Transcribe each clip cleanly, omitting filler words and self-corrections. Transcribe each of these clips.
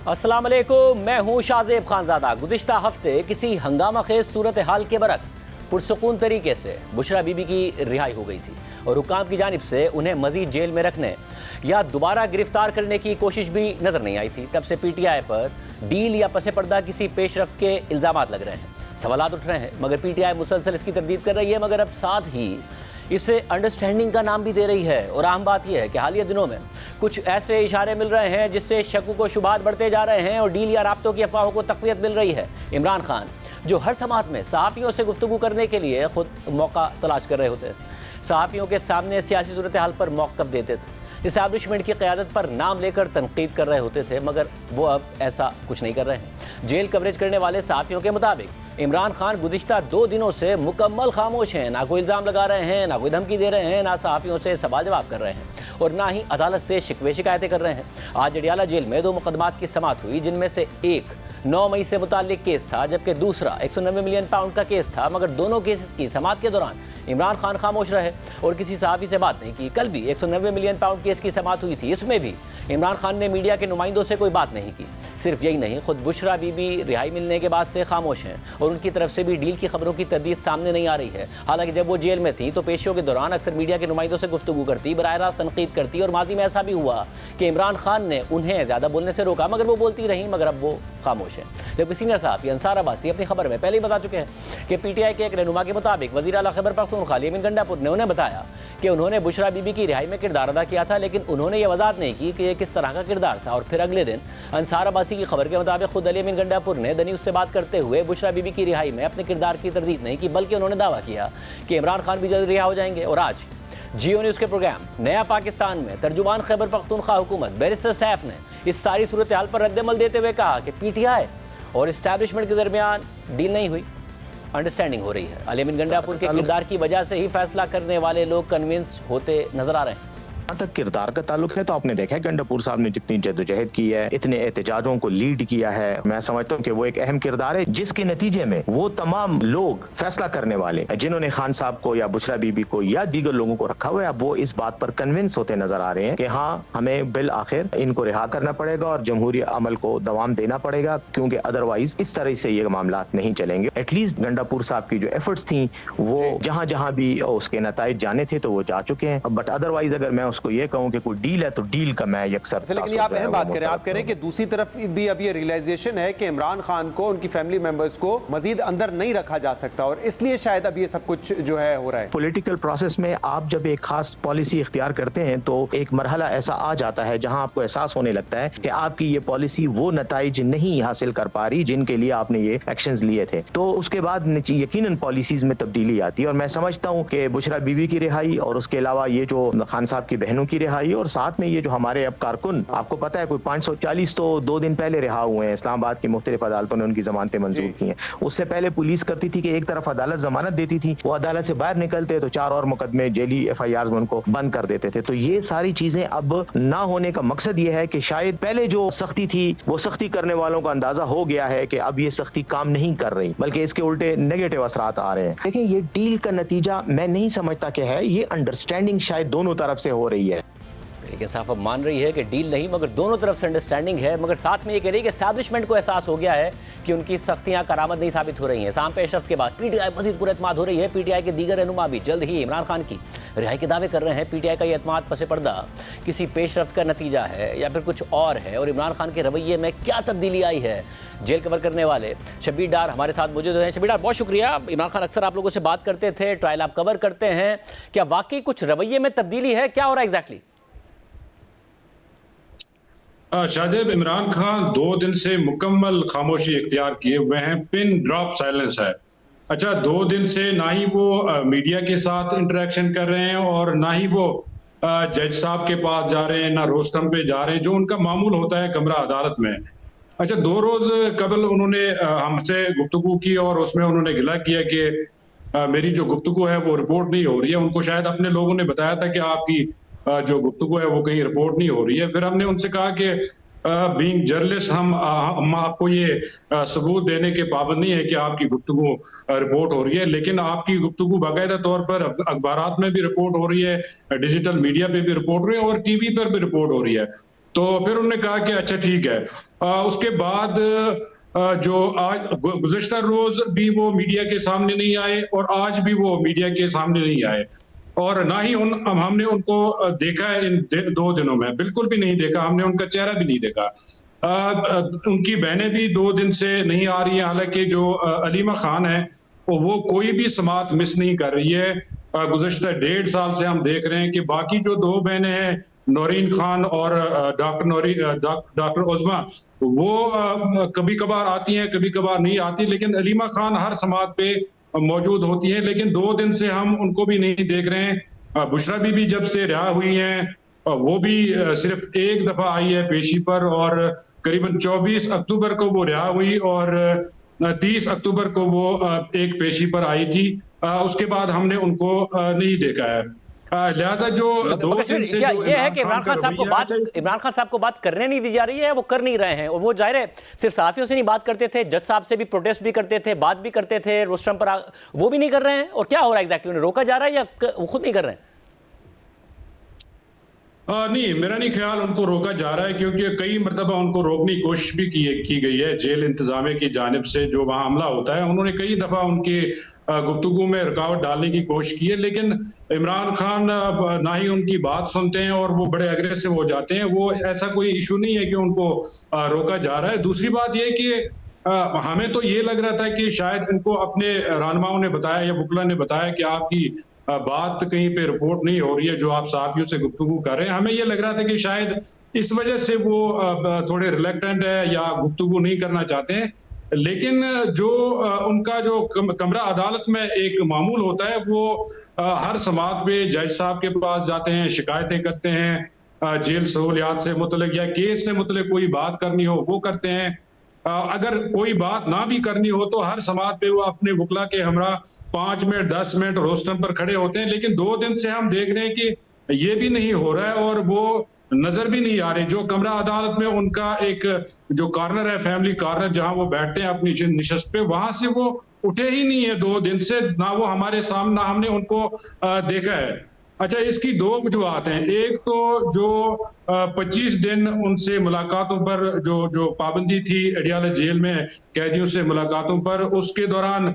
अस्सलाम वालेकुम, मैं हूँ शाहजेब खानजादा। गुज़िश्ता हफ्ते किसी हंगामा खेज सूरत हाल के बरक्स पुरसुकून तरीके से बुशरा बीबी की रिहाई हो गई थी और हुक्काम की जानिब से उन्हें मजीद जेल में रखने या दोबारा गिरफ्तार करने की कोशिश भी नजर नहीं आई थी। तब से पीटीआई पर डील या पसे पर्दा किसी पेशरफ्त के इल्जामात लग रहे हैं, सवालात उठ रहे हैं, मगर पीटीआई मुसलसल इसकी तरदीद कर रही है, मगर अब साथ ही इसे अंडरस्टैंडिंग का नाम भी दे रही है। और अहम बात यह है कि हालिया दिनों में कुछ ऐसे इशारे मिल रहे हैं जिससे शक्क व शुबात बढ़ते जा रहे हैं और डील या राब्तों की अफवाहों को तक़वियत मिल रही है। इमरान खान जो हर समात में सहाफ़ियों से गुफ्तगू करने के लिए खुद मौका तलाश कर रहे होते, सहाफ़ियों के सामने सियासी सूरत हाल पर मौक़िफ़ देते थे, इस्टेब्लिशमेंट की क़यादत पर नाम लेकर तनकीद कर रहे होते थे, मगर वो अब ऐसा कुछ नहीं कर रहे हैं। जेल कवरेज करने वाले सहाफ़ियों के मुताबिक इमरान खान गुज़िश्ता 2 दिनों से मुकम्मल खामोश हैं, ना कोई इल्ज़ाम लगा रहे हैं, ना कोई धमकी दे रहे हैं, ना सहाफ़ियों से सवाल जवाब कर रहे हैं और ना ही अदालत से शिकवे शिकायतें कर रहे हैं। आज अडियाला जेल में 2 मुकदमात की समाअत हुई, जिनमें से एक 9 मई से मुताल्लिक केस था, जबकि दूसरा 190 मिलियन पाउंड का केस था। मगर दोनों केसेस की समाअत के दौरान इमरान खान खामोश रहे और किसी सहाफ़ी से बात नहीं की। कल भी 190 मिलियन पाउंड केस की समाअत हुई थी, इसमें भी इमरान खान ने मीडिया के नुमाइंदों से कोई बात नहीं की। सिर्फ यही नहीं, खुद बुशरा बीबी रिहाई मिलने के बाद से खामोश हैं और उनकी तरफ से भी डील की खबरों की तरदीद सामने नहीं आ रही है। हालांकि जब वो जेल में थी तो पेशियों के दौरान अक्सर मीडिया के नुमाइंदों से गुफ्तगू करती, बराह रास्त तनकीद करती और माजी में ऐसा भी हुआ कि इमरान खान ने उन्हें ज़्यादा बोलने से रोका, मगर वो बोलती रहीं, मगर अब वो खामोश हैं। जबकि सीनियर सहाफ़ी अंसार अब्बासी अपनी खबर में पहले ही बता चुके हैं कि पीटीआई के एक रहनुमा के मुताबिक वज़ीर आला खैबर पख्तूनख्वा अली गंडापुर ने उन्हें बताया कि उन्होंने बुशरा बीबी की रिहाई में किरदार अदा किया था, लेकिन उन्होंने ये वजाहत नहीं की कि यह किस तरह का किरदार था। और फिर अगले दिन अंसार अब्बासी की खबर के मुताबिक खुद अली गंडापुर ने द न्यूज़ से बात करते हुए बुशरा बीबी की रिहाई में अपने किरदार की तरदीद नहीं की, बल्कि उन्होंने दावा किया कि इमरान खान भी जल्द रिहा हो जाएंगे। और आज जियो न्यूज़ के प्रोग्राम नया पाकिस्तान में तर्जुमान खैबर पख्तूनख्वा हुकूमत बैरिस्टर सैफ ने इस सारी सूरत हाल पर रद्दमल देते हुए कहा कि पीटीआई और इस्टेब्लिशमेंट के दरमियान डील नहीं हुई, अंडरस्टैंडिंग हो रही है। अली गंडापुर के किरदार की वजह से ही फैसला करने वाले लोग कन्विंस होते नजर आ रहे हैं। जहाँ तक किरदार का ताल्लुक है तो आपने देखा है गंडापुर साहब ने जितनी जद्दोजहद की है, इतने एहतजाजों को लीड किया है, मैं समझता हूँ कि वो एक अहम किरदार है, जिसके नतीजे में वो तमाम लोग फैसला करने वाले जिन्होंने खान साहब को या बुशरा बीबी को या दीगर लोगों को रखा हुआ है, अब वो इस बात पर कन्विंस होते नजर आ रहे हैं कि हाँ, हमें बिल आखिर इनको रिहा करना पड़ेगा और जमहूरी अमल को दवाम देना पड़ेगा, क्योंकि अदरवाइज इस तरह से ये मामला नहीं चलेंगे। एटलीस्ट गंडापुर साहब की जो एफर्ट्स थी वो जहाँ जहाँ भी उसके नताइज जाने थे तो वो जा चुके हैं, बट अदरवाइज अगर मैं उसको ये कहूँ कि डील है तो डील का मैं यकसर। लेकिन आप अहम बात करें, आप कह रहे हैं कि दूसरी तरफ भी अब ये रियलाइजेशन है कि इमरान खान को, उनकी फैमिली मेंबर्स को मजीद अंदर नहीं रखा जा सकता और इसलिए शायद अब ये सब कुछ जो है हो रहा है। पॉलिटिकल प्रोसेस में आप जब एक खास पॉलिसी इख्तियार करते हैं तो एक मरहला ऐसा आ जाता है जहां आपको एहसास होने लगता है कि आपकी ये पॉलिसी वो नताइज नहीं हासिल कर पा रही जिनके लिए आपने ये एक्शंस लिए थे, तो उसके बाद यकीनन पॉलिसीज में तब्दीली आती है। और मैं समझता हूँ कि बुशरा बीबी की रिहाई और उसके अलावा ये जो खान साहब की बहनों की रिहाई और साथ में ये जो हमारे अब कारकुन, आपको पता है कोई 540 तो 2 दिन पहले रिहा हुए हैं, इस्लामाबाद की मुख्तलिफ अदालतों ने उनकी जमानतें मंजूर की हैं। उससे पहले पुलिस करती थी कि एक तरफ अदालत जमानत देती थी, वो अदालत से बाहर निकलते तो 4 और मुकदमे जेली FIRs में उनको बंद कर देते थे। तो ये सारी चीजें अब ना होने का मकसद ये है कि शायद पहले जो सख्ती थी वो सख्ती करने वालों को अंदाजा हो गया है कि अब ये सख्ती काम नहीं कर रही, बल्कि इसके उल्टे नेगेटिव असरात आ रहे हैं। लेकिन ये डील का नतीजा मैं नहीं समझता कि है, ये अंडरस्टैंडिंग शायद दोनों तरफ से हो रही है। लेकिन साफ अब मान रही है कि डील नहीं, मगर दोनों तरफ से अंडरस्टैंडिंग है, मगर साथ में ये कह रही है कि एस्टैब्लिशमेंट को एहसास हो गया है कि उनकी सख्तियां करामत नहीं साबित हो रही हैं। शाम पेशरफ्त के बाद पीटीआई मजीद पुरएतमाद हो रही है। पीटीआई के दीगर रहनुमा भी जल्द ही इमरान खान की रिहाई के दावे कर रहे हैं। पीटीआई का ये एतमाद पसे पर्दा किसी पेशरफ्त का नतीजा है या फिर कुछ और है, और इमरान खान के रवैये में क्या तब्दीली आई है, जेल कवर करने वाले शब्बीर डार हमारे साथ मौजूद हैं। शब्बीर डार, बहुत शुक्रिया। इमरान खान अक्सर आप लोगों से बात करते थे, ट्रायल आप कवर करते हैं, क्या वाकई कुछ रवैये में तब्दीली है, क्या हो रहा है एग्जैक्टली? शाहजेब, इमरान खान 2 दिन से मुकम्मल खामोशी इख्तियार किए हुए हैं, पिन ड्रॉप साइलेंस है। अच्छा, 2 दिन से ना ही वो मीडिया के साथ इंटरेक्शन कर रहे हैं और ना ही वो जज साहब के पास जा रहे हैं, ना रोस्टम पे जा रहे हैं, जो उनका मामूल होता है कमरा अदालत में। अच्छा, 2 रोज कबल उन्होंने हमसे गुफ्तगू की और उसमें उन्होंने गिला किया कि मेरी जो गुफ्तगू है वो रिपोर्ट नहीं हो रही है। उनको शायद अपने लोगों ने बताया था कि आपकी जो गुफ्तगू है वो कहीं रिपोर्ट नहीं हो रही है। फिर हमने उनसे कहा कि बीइंग जर्नलिस्ट हम आपको ये सबूत देने के पाबंद नहीं है कि आपकी गुफ्तगू रिपोर्ट हो रही है, लेकिन आपकी गुफ्तगू बाकायदा तौर पर अखबारात में भी रिपोर्ट हो रही है, डिजिटल मीडिया पे भी रिपोर्ट हो रही है और टीवी पर भी रिपोर्ट हो रही है। तो फिर उन्होंने कहा कि अच्छा ठीक है। उसके बाद जो आज गुज़श्ता रोज भी वो मीडिया के सामने नहीं आए और आज भी वो मीडिया के सामने नहीं आए, और ना ही हमने उनको देखा है इन 2 दिनों में, बिल्कुल भी नहीं देखा, हमने उनका चेहरा भी नहीं देखा। उनकी बहनें भी 2 दिन से नहीं आ रही हैं, हालांकि जो अलीमा खान है वो कोई भी समात मिस नहीं कर रही है। गुज़श्ता 1.5 साल से हम देख रहे हैं कि बाकी जो 2 बहनें हैं, नौरीन खान और डॉक्टर उज़मा, वो कभी कभार आती हैं, कभी कभार नहीं आती, लेकिन अलीमा खान हर समात पे मौजूद होती हैं। लेकिन 2 दिन से हम उनको भी नहीं देख रहे हैं। बुशरा बीबी जब से रिहा हुई हैं, वो भी सिर्फ एक दफा आई है पेशी पर, और करीबन 24 अक्टूबर को वो रिहा हुई और 30 अक्टूबर को वो एक पेशी पर आई थी। उसके बाद हमने उनको नहीं देखा है। लिहाजा जो 2 दिन से क्या जो ये है कि इमरान खान साहब को बात करने नहीं दी जा रही है, वो कर नहीं रहे हैं, और वो जाहिर है सिर्फ सहाफियों से नहीं बात करते थे, जज साहब से भी प्रोटेस्ट भी करते थे, बात भी करते थे रोस्टम पर, वो भी नहीं कर रहे हैं? और क्या हो रहा है एग्जैक्टली, उन्हें रोका जा रहा है या वो खुद नहीं कर रहे हैं? नहीं, मेरा नहीं ख्याल उनको रोका जा रहा है, क्योंकि कई मरतबा उनको रोकने की कोशिश भी की गई है जेल इंतजामिया की जानिब से। जो वहाँ हमला होता है, उन्होंने कई दफा उनके गुफ्तगू में रुकावट डालने की कोशिश की है, लेकिन इमरान खान ना ही उनकी बात सुनते हैं और वो बड़े अग्रेसिव हो जाते हैं। वो ऐसा कोई इशू नहीं है कि उनको रोका जा रहा है। दूसरी बात यह कि हमें तो ये लग रहा था कि शायद इनको अपने रहनुमाओं ने बताया या वुकला ने बताया कि आपकी बात कहीं पे रिपोर्ट नहीं हो रही है जो आप सहाफियों से गुफ्तगू कर रहे हैं। हमें ये लग रहा था कि शायद इस वजह से वो थोड़े रिलेक्टेंट है या गुफ्तगू नहीं करना चाहते हैं। लेकिन जो उनका जो कमरा अदालत में एक मामूल होता है, वो हर समात पे जज साहब के पास जाते हैं, शिकायतें करते हैं, जेल सहूलियात से मुतल्लिक या केस से मुतल्लिक कोई बात करनी हो वो करते हैं। अगर कोई बात ना भी करनी हो तो हर समात पे वो अपने वुकला के हमरा 5 मिनट 10 मिनट रोस्टम पर खड़े होते हैं। लेकिन 2 दिन से हम देख रहे हैं कि ये भी नहीं हो रहा है और वो नजर भी नहीं आ रहे। जो कमरा अदालत में उनका एक जो कॉर्नर है, फैमिली कॉर्नर, जहां वो बैठते हैं अपनी निशस्त पे, वहां से वो उठे ही नहीं है 2 दिन से, ना वो हमारे सामने, ना हमने उनको देखा है। अच्छा, इसकी 2 वजूहत हैं। एक तो जो 25 दिन उनसे मुलाकातों पर जो पाबंदी थी अडियाला जेल में कैदियों से मुलाकातों पर, उसके दौरान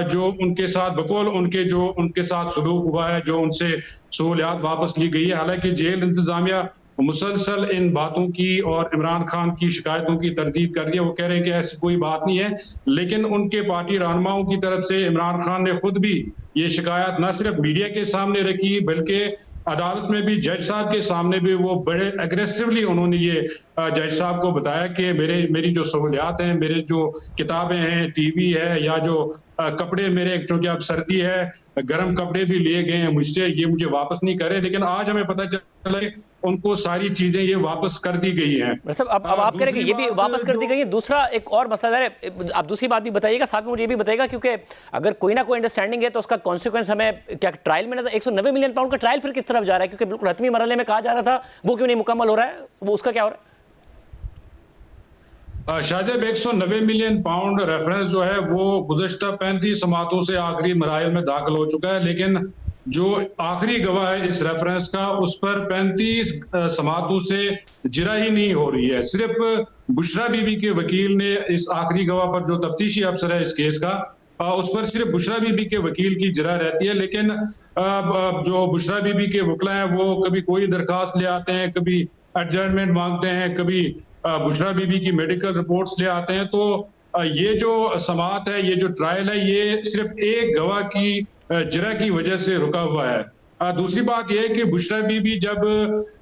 जो उनके साथ बकौल उनके साथ सलूक हुआ है, जो उनसे सहूलियात वापस ली गई है। हालांकि जेल इंतजामिया मुसलसल इन बातों की और इमरान खान की शिकायतों की तरदीद कर रही है। वो कह रहे हैं कि ऐसी कोई बात नहीं है, लेकिन उनके पार्टी रहनुमाओं की तरफ से इमरान खान ने खुद भी ये शिकायत न सिर्फ मीडिया के सामने रखी, बल्कि अदालत में भी जज साहब के सामने भी वो बड़े एग्रेसिवली उन्होंने ये जज साहब को बताया कि मेरी जो सहूलियात हैं, मेरे जो किताबें हैं, टीवी है, या जो कपड़े मेरे, चूंकि अब सर्दी है, गर्म कपड़े भी लिए गए हैं मुझसे, ये मुझे वापस नहीं करे। लेकिन आज हमें पता चला कि उनको सारी चीजें ये वापस कर दी गई हैं। अब आप कह रहे हैं कि ये भी वापस कर दी गई है। दूसरा एक और मसला है, आप दूसरी बात भी बताइएगा, साथ में मुझे ये भी बताइएगा, क्योंकि अगर कोई ना कोई अंडरस्टैंडिंग है तो उसका कॉन्सिक्वेंस हमें क्या ट्रायल में नजर, 190 मिलियन पाउंड का ट्रायल फिर किस तरफ जा रहा है? क्योंकि बिल्कुल हतमी मरहले में कहा जा रहा था वो क्यों नहीं मुकम्मल हो रहा है, वो उसका क्या हो रहा है? शाहजेब, 190 मिलियन पाउंड रेफरेंस जो है वो गुज़श्ता 35 समातों से आखिरी मराइल में दाखिल हो चुका है, लेकिन जो आखिरी गवाह है इस रेफरेंस का, उस पर 35 समातों से जिरा ही नहीं हो रही है। सिर्फ बुशरा बीबी के वकील ने इस आखिरी गवाह पर, जो तफ्तीशी अफसर है इस केस का, उस पर सिर्फ बुशरा बीबी के वकील की जिरा रहती है। लेकिन जो बुशरा बीबी के वकला हैं वो कभी कोई दरखास्त ले आते हैं, कभी एडजर्नमेंट मांगते हैं, कभी बुशरा बीबी की मेडिकल रिपोर्ट्स ले आते हैं। तो ये जो समात है, ये जो ट्रायल है, ये सिर्फ एक गवाह की जिरा की वजह से रुका हुआ है। दूसरी बात यह है कि बुशरा बीबी जब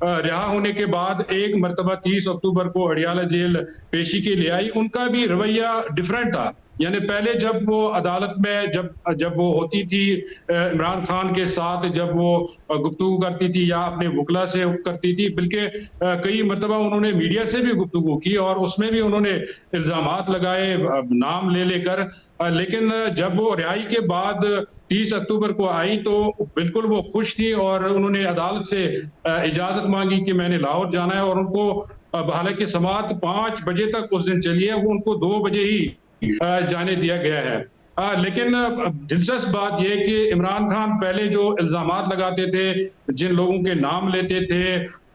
रिहा होने के बाद एक मरतबा 30 अक्टूबर को अडियाला जेल पेशी के लिए आई, उनका भी रवैया डिफरेंट था। यानी पहले जब वो अदालत में जब वो होती थी इमरान खान के साथ, जब वो गुफ्तगू करती थी या अपने वकला से करती थी, बल्कि कई मरतबा उन्होंने मीडिया से भी गुफ्तगू की और उसमें भी उन्होंने इल्जामात लगाए नाम ले लेकर। लेकिन जब वो रिहाई के बाद 30 अक्टूबर को आई तो बिल्कुल वो खुश थी और उन्होंने अदालत से इजाजत मांगी कि मैंने लाहौर जाना है। और उनको हालांकि समात 5 बजे तक उस दिन चली है, वो उनको 2 बजे ही जाने दिया गया है। लेकिन दिलचस्प बात यह कि इमरान खान पहले जो इल्जामात लगाते थे, जिन लोगों के नाम लेते थे,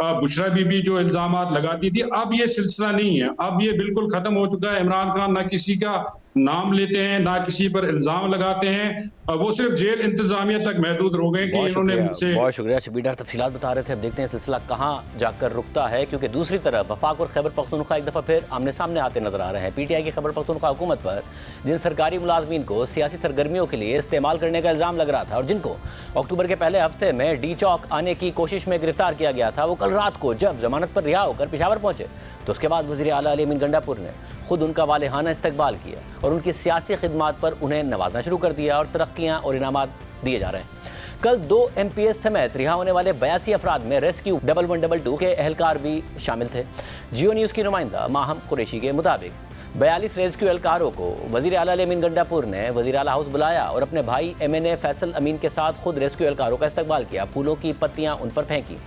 बुशरा बीबी जो इल्जामात लगाती थी, अब ये सिलसिला नहीं है। अब ये बिल्कुल खत्म हो चुका है। इमरान खान ना किसी का नाम लेते हैं, ना किसी पर इल्जाम लगाते हैं। वो सिर्फ जेल इंतजामिया तक महदूद हो गए कि इन्होंने मुझसे। बहुत शुक्रिया शबीर डार, तफसीलात बता रहे थे। अब देखते हैं सिलसिला कहाँ जाकर रुकता है, क्योंकि दूसरी तरफ वफाक और खैबर पख्तूनख्वा एक दफ़ा फिर आमने सामने आते नजर आ रहे हैं। PTI की खैबर पख्तूनख्वा हुकूमत पर जिन सरकारी मुलाजमीन को सियासी सरगर्मियों के लिए इस्तेमाल करने का इल्ज़ाम लग रहा था और जिनको अक्टूबर के पहले हफ्ते में डी चौक आने की कोशिश में गिरफ्तार किया गया था, वो कल रात को जब जमानत पर रिहा होकर पेशावर पहुंचे तो उसके बाद वज़ीर आला अली अमीन गंडापुर ने खुद उनका वालेहाना इस्तकबाल किया और उनकी सियासी खिदमात पर उन्हें नवाजना शुरू कर दिया और तरक्कियाँ और इनामात दिए जा रहे हैं। कल 2 MPS समेत रिहा होने वाले 82 अफराद में रेस्क्यू 1122 के एहलकार भी शामिल थे। जियो न्यूज़ की नुमाइंदा माहम कुरैशी के मुताबिक 42 रेस्क्यू एहलकारों को वज़ीर आला अली अमीन गंडापुर ने वज़ीर आला हाउस बुलाया और अपने भाई MNA फैसल अमीन के साथ खुद रेस्क्यू एहलकारों का इस्तकबाल किया, फूलों की पत्तियाँ उन पर फेंकी।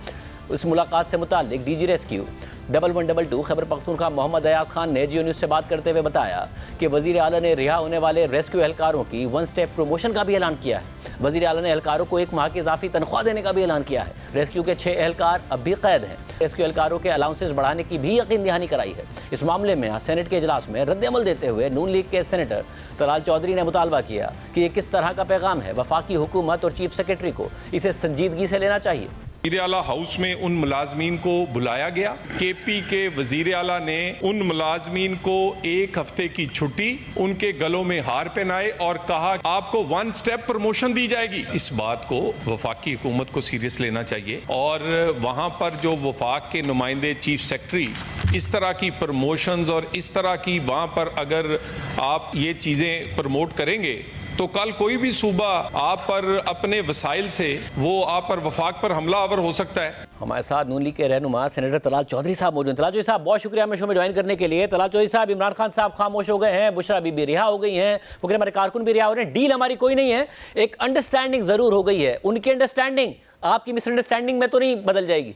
उस मुलाकात से मुताल्लिक DG रेस्क्यू 1122 खैबर पख्तूनख्वा मोहम्मद अयाज खान ने जियो न्यूज़ से बात करते हुए बताया कि वज़ीर आला ने रिहा होने वाले रेस्क्यू एहलकारों की 1 स्टेप प्रमोशन का भी ऐलान किया है। वज़ीर आला ने एहलकारों को 1 माह की इजाफी तनख्वाह देने का भी ऐलान किया है। रेस्क्यू के 6 एहलकार अब भी कैद हैं। रेस्क्यू एहलकारों के अलाउंसेस बढ़ाने की भी यकीन दहानी कराई है। इस मामले में आज सेनेट के इजलास में रद्द-ए-अमल देते हुए नून लीग के सेनेटर तलाल चौधरी ने मुतालबा किया कि ये किस तरह का पैगाम है। वफाकी हुकूमत और चीफ सेक्रेटरी को इसे संजीदगी से लेना चाहिए। वज़ीर आला हाउस में उन मुलाजमीन को बुलाया गया। KP के वज़ीर आला ने उन मुलाजमीन को 1 हफ्ते की छुट्टी, उनके गलों में हार पहनाए और कहा आपको 1 स्टेप प्रमोशन दी जाएगी। इस बात को वफाकी हुकूमत को सीरियस लेना चाहिए और वहाँ पर जो वफाक के नुमाइंदे चीफ सेक्रेटरी इस तरह की प्रमोशंस और इस तरह की वहाँ पर अगर आप ये चीज़ें प्रमोट करेंगे तो कल कोई भी सूबा आप पर अपने वसाइल से वो आप पर वफाक पर हमलावर हो सकता है। हमारे साथ नून लीग के रहनुमा सेनेटर तलाल चौधरी साहब मौजूद हैं। तलाल चौधरी साहब, बहुत शुक्रिया हमें शो में ज्वाइन करने के लिए। तलाल चौधरी साहब, इमरान खान साहब खामोश हो गए हैं, बुशरा बीबी रिहा हो गई हैं, मुकर्रम हमारे कारकुन भी रिहा हो रहे हैं, डील हमारी कोई नहीं है, एक अंडरस्टैंडिंग जरूर हो गई है। उनकी अंडरस्टैंडिंग आपकी मिसअंडरस्टैंडिंग में तो नहीं बदल जाएगी?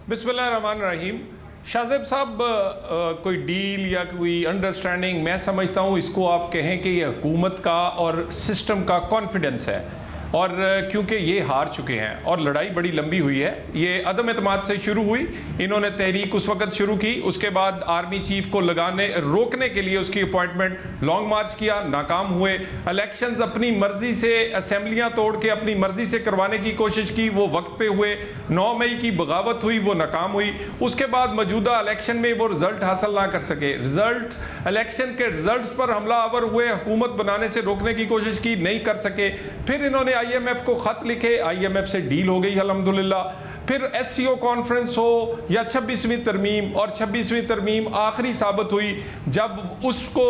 बिस्मिल्लाहिर्रहमानिर्रहीम। शाहज़ेब साहब, कोई डील या कोई अंडरस्टैंडिंग, मैं समझता हूँ इसको आप कहें कि ये हुकूमत का और सिस्टम का कॉन्फिडेंस है। और क्योंकि ये हार चुके हैं और लड़ाई बड़ी लंबी हुई है, ये अदम एतमाद से शुरू हुई। इन्होंने तहरीक उस वक्त शुरू की, उसके बाद आर्मी चीफ को रोकने के लिए उसकी अपॉइंटमेंट, लॉन्ग मार्च किया, नाकाम हुए। इलेक्शंस अपनी मर्जी से, असेंबलियां तोड़ के अपनी मर्जी से करवाने की कोशिश की, वो वक्त पे हुए। 9 मई की बगावत हुई, वो नाकाम हुई। उसके बाद मौजूदा इलेक्शन में वो रिजल्ट हासिल ना कर सके। इलेक्शन के रिजल्ट पर हमलावर हुए, हुकूमत बनाने से रोकने की कोशिश की, नहीं कर सके। फिर इन्होंने IMF को खत लिखे, IMF से डील हो गई अल्हम्दुलिल्लाह। फिर SCO कॉन्फ्रेंस हो या 26वीं तरमीम, और 26वीं तरमीम आखिरी साबित हुई। जब उसको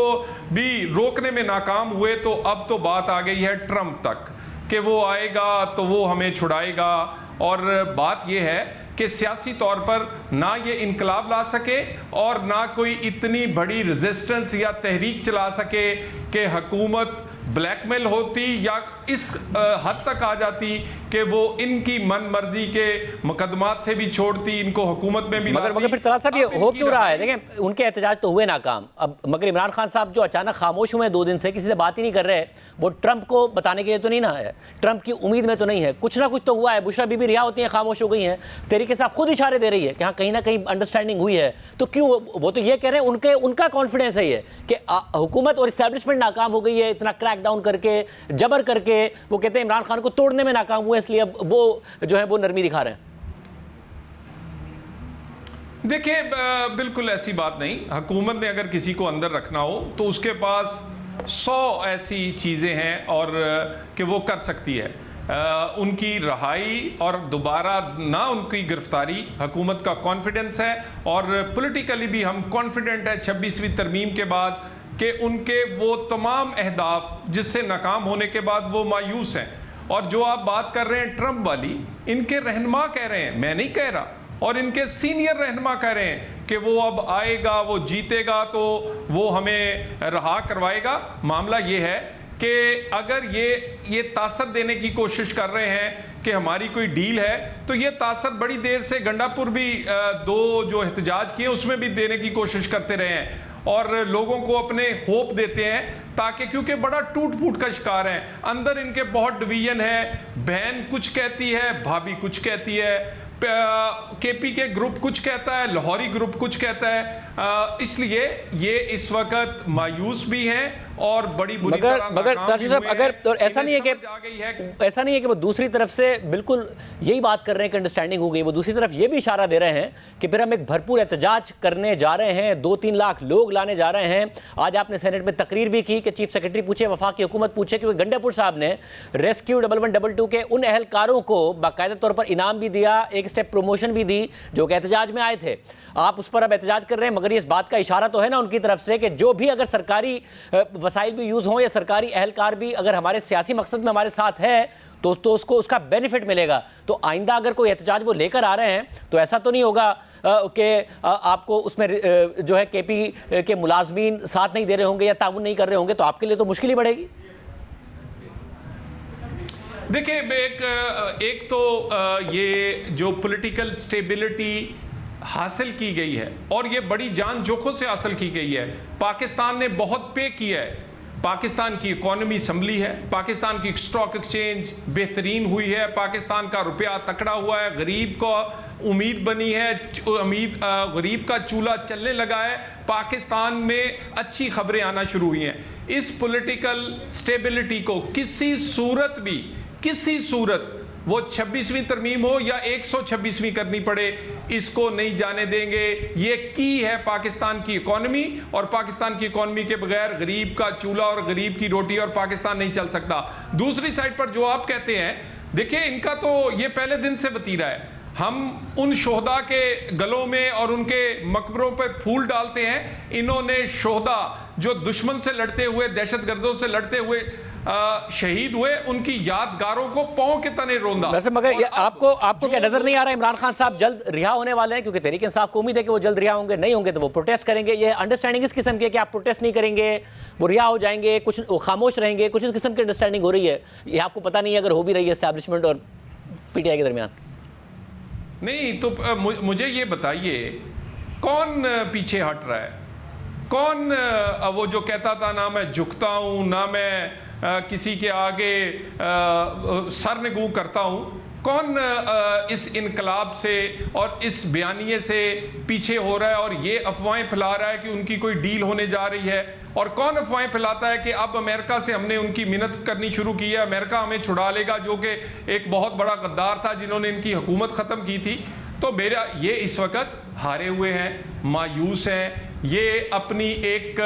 भी रोकने में नाकाम हुए तो अब तो बात आ गई है ट्रंप तक कि वो आएगा तो वो हमें छुड़ाएगा। और बात यह है कि सियासी तौर पर ना ये इनकलाब ला सके और ना कोई इतनी बड़ी रेजिस्टेंस या तहरीक चला सके कि हुकूमत ब्लैकमेल होती या इस हद तक आ जाती कि वो इनकी मन मर्जी के मुकदमात से भी छोड़ती, इनको हुकूमत में भी। मगर फिर तलाल साहब, ये हो क्यों रहा है? देखें, उनके एहतजाज तो हुए नाकाम, अब मगर इमरान खान साहब जो अचानक खामोश हुए 2 दिन से, किसी से बात ही नहीं कर रहे, वो ट्रंप को बताने के लिए तो नहीं ना है, ट्रंप की उम्मीद में तो नहीं है, कुछ ना कुछ तो हुआ है। बुशरा बीबी रिहा होती है, खामोश हो गई हैं, तरीके से आप खुद इशारे दे रही है कि हाँ कहीं ना कहीं अंडरस्टैंडिंग हुई है। तो क्यों वो तो ये कह रहे हैं, उनका कॉन्फिडेंस है ये कि हुकूमत और इस्टेब्लिशमेंट नाकाम हो गई है, इतना क्रैक डाउन करके, जबर करके। वो कहते हैं इमरान खान को तोड़ने में नाकाम हुए, इसलिए अब वो जो है वो नरमी दिखा रहे हैं। देखिए, बिल्कुल ऐसी बात नहीं। हुकूमत ने अगर किसी को अंदर रखना हो तो उसके पास 100 ऐसी चीज़ें हैं और कि वो कर सकती है। उनकी रहाई और दोबारा ना उनकी गिरफ्तारी हुकूमत का कॉन्फिडेंस है, और पॉलिटिकली भी हम कॉन्फिडेंट है 26वीं तरमीम के बाद कि उनके वो तमाम अहदाफ जिससे नाकाम होने के बाद वो मायूस हैं। और जो आप बात कर रहे हैं ट्रंप वाली, इनके रहनुमा कह रहे हैं, मैं नहीं कह रहा, और इनके सीनियर रहनुमा कह रहे हैं कि वो अब आएगा, वो जीतेगा तो वो हमें रहा करवाएगा। मामला ये है कि अगर ये तासर देने की कोशिश कर रहे हैं कि हमारी कोई डील है, तो ये तासर बड़ी देर से गंडापुर भी दो जो एहतजाज किए उसमें भी देने की कोशिश करते रहे हैं और लोगों को अपने होप देते हैं, ताकि क्योंकि बड़ा टूट फूट का शिकार है, अंदर इनके बहुत डिवीजन है, बहन कुछ कहती है, भाभी कुछ कहती है, केपी के ग्रुप कुछ कहता है, लाहौरी ग्रुप कुछ कहता है, इसलिए ये इस वक्त मायूस भी हैं और बड़ी बुरी तरह ताजू साहब, अगर तो ऐसा नहीं है कि वो दूसरी तरफ से बिल्कुल यही बात कर रहे हैं कि अंडरस्टैंडिंग हो गई, वो दूसरी तरफ ये भी इशारा दे रहे हैं कि फिर हम एक भरपूर एहतजाज करने जा रहे हैं, 2-3 लाख लोग लाने जा रहे हैं। आज आपने सेनेट में तकरीर भी की कि चीफ सेक्रेटरी पूछे, वफाकी हुकूमत पूछे, क्योंकि गंडापुर साहब ने रेस्क्यू 1122 के उन अहलकारों को बाकायदा तौर पर इनाम भी दिया, एक स्टेप प्रमोशन भी दी जो कि एहतजाज में आए थे। आप उस पर अब एहतजाज कर रहे हैं, मगर इस बात का इशारा तो है ना उनकी तरफ से कि जो भी अगर सरकारी वसाइल भी यूज हों या सरकारी अहलकार भी अगर हमारे सियासी मकसद में हमारे साथ है तो उसको उसका बेनिफिट मिलेगा। तो आइंदा अगर कोई एहतजाज वो लेकर आ रहे हैं तो ऐसा तो नहीं होगा कि आपको उसमें जो है केपी के मुलाजमीन साथ नहीं दे रहे होंगे या ताउन नहीं कर रहे होंगे, तो आपके लिए तो मुश्किल ही बढ़ेगी। देखिए, एक तो ये जो पॉलिटिकल स्टेबिलिटी हासिल की गई है और ये बड़ी जान जोखों से हासिल की गई है, पाकिस्तान ने बहुत पे किया है। पाकिस्तान की इकोनॉमी संभली है, पाकिस्तान की स्टॉक एक्सचेंज बेहतरीन हुई है, पाकिस्तान का रुपया तकड़ा हुआ है, गरीब को उम्मीद बनी है, गरीब का चूल्हा चलने लगा है, पाकिस्तान में अच्छी खबरें आना शुरू हुई हैं। इस पॉलिटिकल स्टेबिलिटी को किसी सूरत वो 26वीं तरमीम हो या 126वीं करनी पड़े, इसको नहीं जाने देंगे। ये की है पाकिस्तान की इकोनॉमी, और पाकिस्तान की इकोनॉमी के बगैर गरीब का चूल्हा और गरीब की रोटी और पाकिस्तान नहीं चल सकता। दूसरी साइड पर जो आप कहते हैं, देखिए इनका तो ये पहले दिन से वतीरा है, हम उन शोहदा के गलों में और उनके मकबरों पर फूल डालते हैं। इन्होंने शोहदा जो दुश्मन से लड़ते हुए, दहशतगर्दों से लड़ते हुए शहीद हुए, उनकी यादगारों को पांव के तने रोंदा। वैसे मगर ये आपको क्या नजर नहीं आ रहा इमरान खान साहब जल्द रिहा होने वाले हैं? क्योंकि तहरीक इंसाफ को उम्मीद है कि वो जल्द रिहा होंगे, नहीं होंगे तो वो प्रोटेस्ट करेंगे। ये अंडरस्टैंडिंग इस किस्म की है कि आप प्रोटेस्ट नहीं करेंगे, वो रिहा हो जाएंगे, कुछ खामोश रहेंगे, कुछ इस किस्म की अंडरस्टैंडिंग हो रही है। ये आपको पता नहीं है अगर हो भी रही है एस्टैब्लिशमेंट और पीटीआई के दरमियान। नहीं तो मुझे ये बताइए, कौन पीछे हट रहा है? कौन वो जो कहता था ना मैं झुकता हूं, ना मैं किसी के आगे सर निगू करता हूं, कौन इस इनकलाब से और इस बयानिए से पीछे हो रहा है और ये अफवाहें फैला रहा है कि उनकी कोई डील होने जा रही है? और कौन अफवाहें फैलाता है कि अब अमेरिका से हमने उनकी मिन्नत करनी शुरू की है, अमेरिका हमें छुड़ा लेगा, जो कि एक बहुत बड़ा गद्दार था जिन्होंने इनकी हुकूमत ख़त्म की थी? तो मेरा ये इस वक्त हारे हुए हैं, मायूस हैं, ये अपनी एक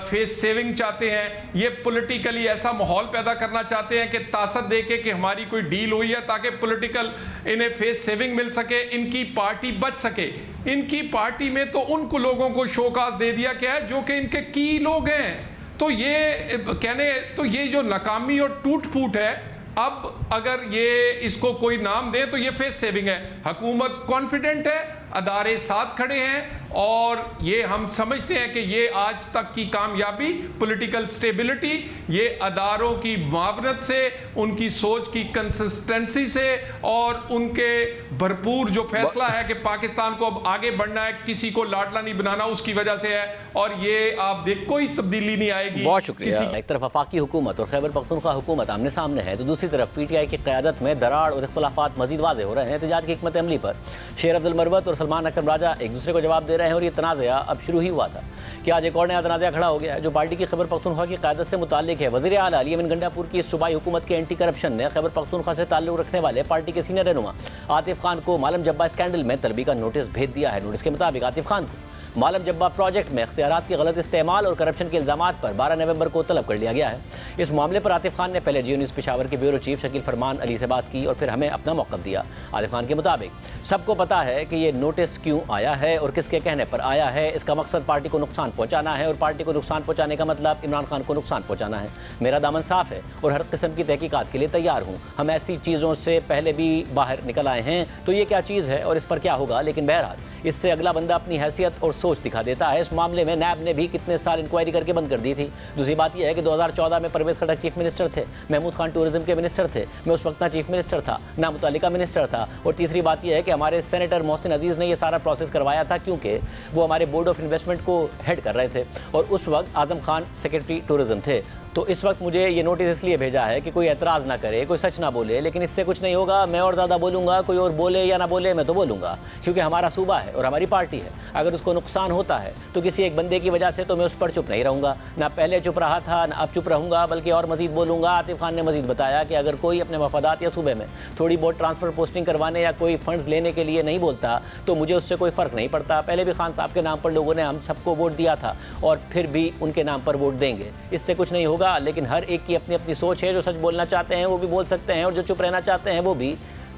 फेस सेविंग चाहते हैं, ये पॉलिटिकली ऐसा माहौल पैदा करना चाहते हैं कि तासर दे के कि हमारी कोई डील हुई है, ताकि पॉलिटिकल इन्हें फेस सेविंग मिल सके, इनकी पार्टी बच सके। इनकी पार्टी में तो उनको लोगों को शोकाज दे दिया क्या है जो कि इनके की लोग हैं। तो ये जो नाकामी और टूट फूट है, अब अगर ये इसको कोई नाम दे तो ये फेस सेविंग है। हुकूमत कॉन्फिडेंट है, अदारे साथ खड़े हैं, और ये हम समझते हैं कि ये आज तक की कामयाबी, पॉलिटिकल स्टेबिलिटी, ये अदारों की मुआवनत से, उनकी सोच की कंसिस्टेंसी से और उनके भरपूर जो फैसला है कि पाकिस्तान को अब आगे बढ़ना है, किसी को लाडला नहीं बनाना, उसकी वजह से है। और ये आप देख कोई तब्दीली नहीं आएगी। बहुत शुक्रिया। एक तरफ वफाकी हुकूमत और खैबर पख्तूनख्वा हुकूमत आमने सामने है, तो दूसरी तरफ पीटीआई की क़यादत में दरार और इख्तलाफात मजीद वाज़े हो रहे हैं। एहतजाज की हिकमत अमली पर शेर अब्दुल मरवत और सलमान अकरम राजा एक दूसरे को जवाब दे रहे हैं, और ये तनाज़ा अब शुरू ही हुआ था कि आज एक और नया तनाज़ा खड़ा हो गया है जो पार्टी की खैबर पख्तूनख्वा की क़यादत से मुताल्लिक है। वज़ीर आला अली अमीन गंडापुर की सूबाई हुकूमत के एंटी करप्शन ने खैबर पख्तूनख्वा से ताल्लुक़ रखने वाले पार्टी के सीनियर रहनुमा आतिफ खान को मालम जब्बा स्कैंडल में तलबी का नोटिस भेज दिया है। नोटिस के मुताबिक आतिफ खान को मालम जब्बा प्रोजेक्ट में इख्तियारात के गलत इस्तेमाल और करप्शन के इल्ज़ामात पर 12 नवंबर को तलब कर लिया गया है। इस मामले पर आतिफ खान ने पहले जियो न्यूज़ पेशावर के ब्यूरो चीफ शकील फरमान अली से बात की और फिर हमें अपना मौक़िफ़ दिया। आतिफ खान के मुताबिक सबको पता है कि ये नोटिस क्यों आया है और किसके कहने पर आया है। इसका मकसद पार्टी को नुकसान पहुँचाना है, और पार्टी को नुकसान पहुँचाने का मतलब इमरान खान को नुकसान पहुँचाना है। मेरा दामन साफ़ है और हर किस्म की तहकीकात के लिए तैयार हूँ। हम ऐसी चीज़ों से पहले भी बाहर निकल आए हैं, तो ये क्या चीज़ है और इस पर क्या होगा, लेकिन बहरहाल इससे अगला बंदा अपनी हैसियत और सोच दिखा देता है। इस मामले में नैब ने भी कितने साल इंक्वायरी करके बंद कर दी थी। दूसरी बात यह है कि 2014 में परवेज खट्टर चीफ मिनिस्टर थे, महमूद खान टूरिज्म के मिनिस्टर थे, मैं उस वक्त ना चीफ मिनिस्टर था ना मुतल्लिका मिनिस्टर था। और तीसरी बात यह है कि हमारे सेनेटर मोहसिन अजीज़ ने यह सारा प्रोसेस करवाया था क्योंकि वो हमारे बोर्ड ऑफ इन्वेस्टमेंट को हेड कर रहे थे और उस वक्त आजम खान सेक्रेटरी टूरिज्म थे। तो इस वक्त मुझे ये नोटिस इसलिए भेजा है कि कोई एतराज़ ना करे, कोई सच ना बोले, लेकिन इससे कुछ नहीं होगा। मैं और ज़्यादा बोलूँगा, कोई और बोले या ना बोले, मैं तो बोलूँगा क्योंकि हमारा सूबा है और हमारी पार्टी है। अगर उसको नुकसान होता है तो किसी एक बंदे की वजह से तो मैं उस पर चुप नहीं रहूँगा, ना पहले चुप रहा था ना अब चुप रहूँगा, बल्कि और मज़ीद बोलूँगा। आतिफ खान ने मज़ीद बताया कि अगर कोई अपने मफादात या सूबे में थोड़ी बहुत ट्रांसफ़र पोस्टिंग करवाने या कोई फ़ंड्स लेने के लिए नहीं बोलता तो मुझे उससे कोई फ़र्क नहीं पड़ता। पहले भी खान साहब के नाम पर लोगों ने हम सबको वोट दिया था और फिर भी उनके नाम पर वोट देंगे, इससे कुछ नहीं होगा। लेकिन हर एक की अपनी अपनी सोच है, जो सच बोलना चाहते हैं वो भी बोल सकते हैं और जो चुप रहना चाहते हैं वो भी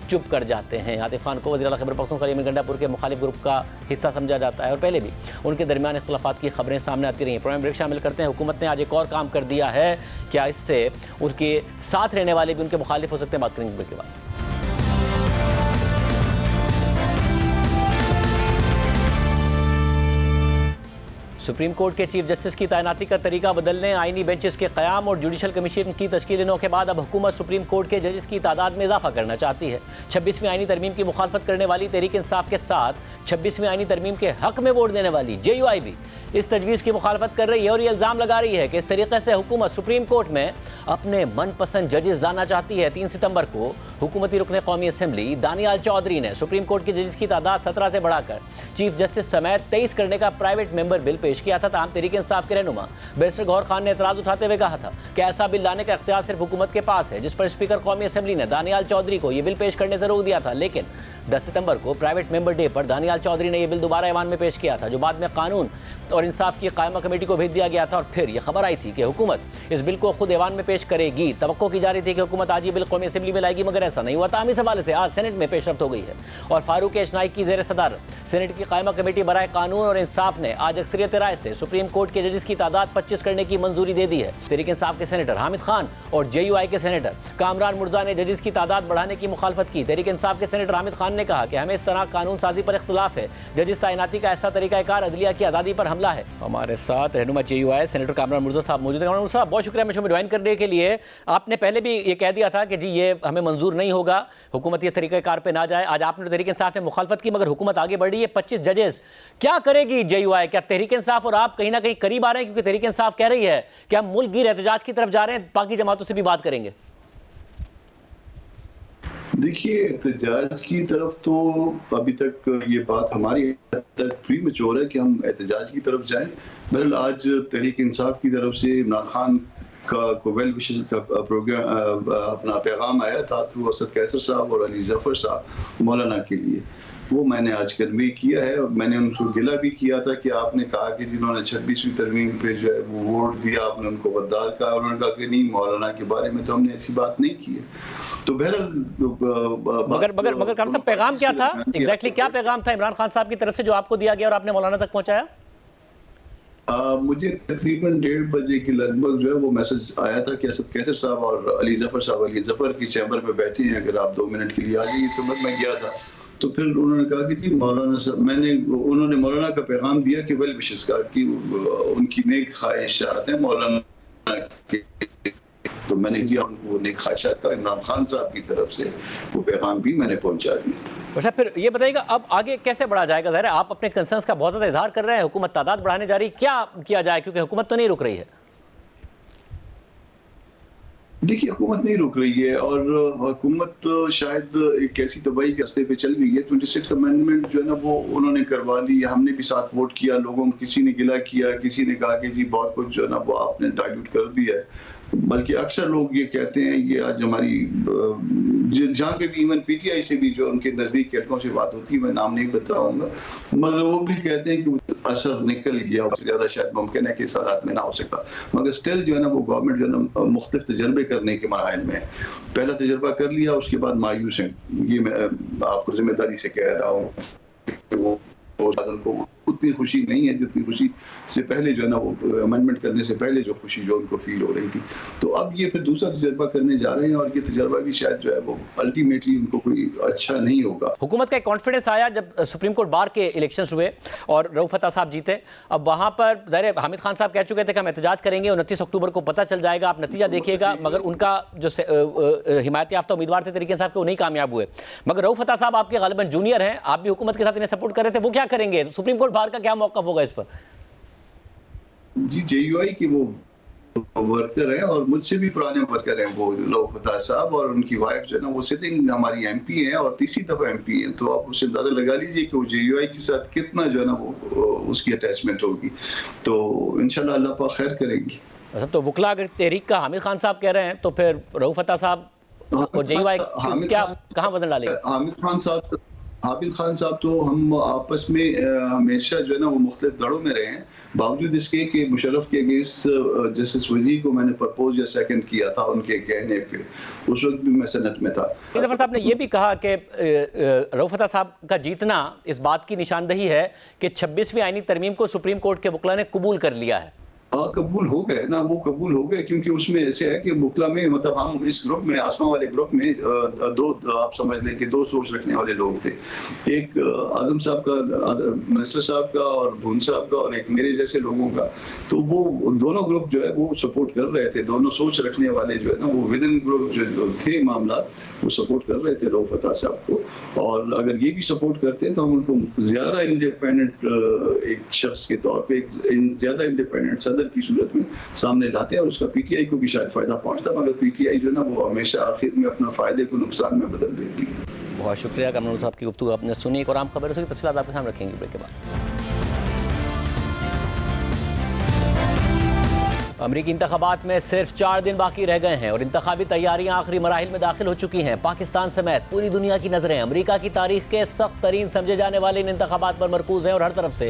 चुप कर जाते हैं। आतिफ खान को वज़ीर आला खैबर पख्तूनख्वा यमन गंडापुर के मुखालिफ ग्रुप का हिस्सा समझा जाता है और पहले भी उनके दरमियान इख्तिलाफात की खबरें सामने आती रही हैं। प्रोग्राम ब्रेक शामिल करते हैं। हुकूमत ने आज एक और काम कर दिया है, क्या इससे उनके साथ रहने वाले भी उनके मुखालिफ हो सकते हैं? बात करेंगे ब्रेक के बाद। सुप्रीम कोर्ट के चीफ जस्टिस की तैनाती का तरीका बदलने, आईनी बेंचेस के क़याम और जुडिशल कमीशन की तश्कील के बाद अब हुकूमत सुप्रीम कोर्ट के जजेस की तादाद में इजाफा करना चाहती है। 26वीं आईनी तरमीम की मुखालफत करने वाली तहरीक इंसाफ के साथ 26वीं आईनी तरमीम के हक में वोट देने वाली JUI भी इस तजवीज़ की मुखालफत कर रही है और ये इल्ज़ाम लगा रही है कि इस तरीके से हुकूमत सुप्रीम कोर्ट में अपने मनपसंद जजेस लाना चाहती है। 3 सितंबर को हुकूमती रुकने कौमी असम्बली दानियाल चौधरी ने सुप्रीम कोर्ट के जजेस की तादाद 17 से बढ़ाकर चीफ जस्टिस समेत 23 करने का प्राइवेट मेंबर बिल पेश किया था। तमाम तहरीक इंसाफ के रहनुमा बैरिस्टर गौहर खान ने एतराज़ उठाते हुए कहा था कि ऐसा बिल लाने का इख्तियार सिर्फ हुकूमत के पास है, जिस पर स्पीकर कौमी असम्बली ने दानियाल चौधरी को यह बिल पेश करने से रोक दिया था। लेकिन 10 सितंबर को प्राइवेट मेंबर डे पर दानियाल चौधरी ने यह बिल दोबारा ऐवान में पेश किया था, जो बाद में कानून और इंसाफ की कायमा कमेटी को भेज दिया गया था। और फिर यह खबर आई थी कि हुकूमत इस बिल को खुद ऐवान में पेश करेगी। तवक्को की जा रही थी कि हुकूमत आज ये बिल कौमी असम्बली में लाएगी, मगर ऐसा नहीं हुआ। तामी सवाल से आज सेनेट में पेशरफ्त हो गई है और फारूक एशनाई की ज़ेर सदारत सेनेट की कायमा कमेटी बराए कानून और इंसाफ ने आज अक्सरियत राय से सुप्रीम कोर्ट के जजेस की तादाद 25 करने की मंजूरी दे दी है। तहरीक इंसाफ के सेनेटर हामिद खान और JUI के सेनेटर कामरान मुर्जा ने जजेस की तादाद बढ़ाने की मुखालफत की। तहरीक इंसाफ के सेनेटर हामिद खान ने कहा कि हमें इस तरह कानून साजी पर इख्तिलाफ है, जजेस तैनाती का ऐसा तरीकाकार अदलिया की आज़ादी पर हमला है। हमारे साथ रहनुमा JUI सेनेटर कामरान मुर्जा साहब मौजूद हैं। कामरान मुर्जा साहब, बहुत शुक्रिया हमें शो में ज्वाइन करने के लिए। आपने पहले भी ये कह दिया था कि जी ये हमें मंजूर नहीं होगा, हुकूमत ये तरीक़ाकार पे ना जाए। आज आपने तहरीक इंसाफ ने मुखालफत की, मगर हुकूमत आगे बढ़ी है। 25 जजेस क्या करेगी JUI? क्या तहरीक इंसाफ और आप कहीं ना कहीं करीब आ रहे हैं? क्योंकि तहरीक इंसाफ कह रही है कि हम मुल्क गिर एहतजाज की तरफ जा रहे हैं, बाकी जमातों से भी बात करेंगे। देखिए, एहतजाज की तरफ तो अभी तक ये बात हमारी प्री मैच्योर है कि हम एहतजाज की तरफ जाएं। बहरहाल आज तहरीक इंसाफ की तरफ से इमरान खान का को वेल विशेस का प्रोग्राम अपना पैगाम आया था थ्रू असद कैसर साहब और अली जफर साहब मौलाना के लिए। वो मैंने आज कन्वे किया है और मैंने उनको गिला भी किया था कि आपने कहा कि जिन्होंने 26वीं तरमीम पे जो है वो वोट दिया, आपने उनको गद्दार कहा। उन्होंने कहा कि नहीं, मौलाना के बारे में तो हमने ऐसी बात नहीं की है। तो बहरहाल मगर खान साहब, पैगाम क्या था एग्जैक्टली? क्या पैगाम था इमरान खान साहब की तरफ से जो आपको दिया गया और आपने मौलाना तक पहुंचाया? मुझे तकरीबन 1:30 बजे के लगभग जो है वो मैसेज आया था कि असद कैसर साहब और अली जफर की चैम्बर पे बैठे हैं, अगर आप 2 मिनट के लिए आ जाइए। तो मैं गया था, तो फिर उन्होंने कहा कि जी मौलाना साहब, उन्होंने मौलाना का पैगाम दिया कि वेल विशेस का कि उनकी नेक ख्वाहिशात हैं मौलाना के। तो मैंने दिया उनको नेक ख्वाहिशात का इमरान खान साहब की तरफ से वो पैगाम भी मैंने पहुंचा दिया। अच्छा, फिर ये बताइएगा अब आगे कैसे बढ़ा जाएगा? ज़ाहिर है आप अपने कंसर्न्स का बहुत ज़्यादा इजहार कर रहे हैं, हुकूमत तादाद बढ़ाने जा रही, क्या किया जाए? क्योंकि हुकूमत तो नहीं रुक रही है। देखिए, हुकूमत नहीं रुक रही है और हुकूमत शायद एक ऐसी तबाही के रास्ते पे चल गई है। 26th अमेंडमेंट जो है ना वो उन्होंने करवा ली, हमने भी साथ वोट किया। लोगों किसी ने गिला किया, किसी ने कहा कि जी बहुत कुछ जो है ना वो आपने डाइल्यूट कर दिया है। बल्कि अक्सर लोग ये कहते हैं, ये आज हमारी जहाँ पे भी इवन PTI से भी जो उनके नज़दीक हलकों से बात होती है, मैं नाम नहीं बताऊंगा, मगर वो भी कहते हैं कि असर निकल गया, उससे ज़्यादा शायद मुमकिन है कि इस हालात में ना हो सकता। मगर स्टिल जो है ना वो गवर्नमेंट जो है ना मुख्तलिफ तजर्बे करने के मराहल में है। पहला तजर्बा कर लिया, उसके बाद मायूस है। ये मैं आपको जिम्मेदारी से कह रहा हूँ कि वो उनको उतनी खुशी नहीं है जितनी खुशी से पहले जो है ना, वो अमेंडमेंट करने से पहले जो खुशी जो उनको फील हो रही थी। तो अब ये फिर दूसरा तजर्बा करने जा रहे हैं और ये तजर्बा भी शायद जो है वो अल्टीमेटली उनको कोई अच्छा नहीं होगा। हुकूमत का एक कॉन्फिडेंस आया जब सुप्रीम कोर्ट बार के इलेक्शंस हुए और रऊफ अता साहब जीते। अब वहां पर ज़ाहिर हामिद खान साहब कह चुके थे कि हम एहतजाज करेंगे, 29 अक्टूबर को पता चल जाएगा, आप नतीजा देखिएगा। मगर उनका जो हिमायत याफ्ता उम्मीदवार थे तरीके साहब के, वो नहीं कामयाब हुए। मगर रऊफ अता साहब आपके गालिबन जूनियर हैं, आप भी हुकूमत के साथ इन्हें सपोर्ट कर रहे थे, वो क्या करेंगे? सुप्रीम कोर्ट बार का क्या मौक़िफ़ होगा इस पर? जी, JUI की वो वर्कर हैं और मुझसे भी पुराने वर्कर हैं वो रऊफ अता साहब, और उनकी वाइफ जो है ना वो सिटिंग हमारी MP है और तीसरी दफा MP है। तो आप उससे अंदाजा लगा लीजिए कि वो JUI के साथ कितना जो है ना वो उसकी अटैचमेंट होगी। तो इंशाल्लाह अल्लाह पाक खैर करेंगी। सब तो वकला अगर तहरीक का हामिद खान साहब कह रहे हैं तो फिर रऊफ अता साहब और JUI क्या कहाँ वजन डालेंगे? हामिद खान साहब तो हम आपस में हमेशा जो है ना वो मुख्तलिफ दड़ों में रहे हैं, बावजूद इसके कि मुशर्रफ के अगेंस्ट जस्टिस वजीर को मैंने प्रपोज या सेकंड किया था उनके कहने पे, उस वक्त भी मैं सेनेट में था। जफर साहब ने यह भी कहा कि रऊफ अता साहब का जीतना इस बात की निशानदही है कि 26वीं आईनी तरमीम को सुप्रीम कोर्ट के वकला ने कबूल कर लिया है। कबूल हो गए ना, वो कबूल हो गए क्योंकि उसमें ऐसे है कि मुकला में मतलब हम इस ग्रुप में, आसमा वाले ग्रुप में दो आप समझ लें कि दो सोच रखने वाले लोग थे। एक आजम साहब का, मिनिस्टर साहब का और भून साहब का, और एक मेरे जैसे लोगों का। तो वो दोनों ग्रुप जो है वो सपोर्ट कर रहे थे, दोनों सोच रखने वाले जो है ना वो विद इन ग्रुप जो थे मामला, वो सपोर्ट कर रहे थे रऊफ अता साहब को। और अगर ये भी सपोर्ट करते तो हम उनको ज्यादा इंडिपेंडेंट एक शख्स के तौर पर, एक ज्यादा इंडिपेंडेंट सदर की सूरत में सामने लाते हैं और उसका PTI को भी शायद फायदा पहुंचता, मगर PTI जो है ना वो हमेशा आखिर में अपना फायदे को नुकसान में बदल देती है। बहुत शुक्रिया कमरुल साहब की गुफ्तगू आपने सुनी। एक और आम खबर है, उसकी तफसीलात आपके सामने रखेंगे ब्रेक के बाद। अमरीकी इंतखाबात में सिर्फ 4 दिन बाकी रह गए हैं और इंतखाबी तैयारियां आखिरी मराहिल में दाखिल हो चुकी हैं। पाकिस्तान समेत पूरी दुनिया की नजरें अमरीका की तारीख के सख्त तरीन समझे जाने वाले इन इंतखाबात पर मरकूज हैं और हर तरफ से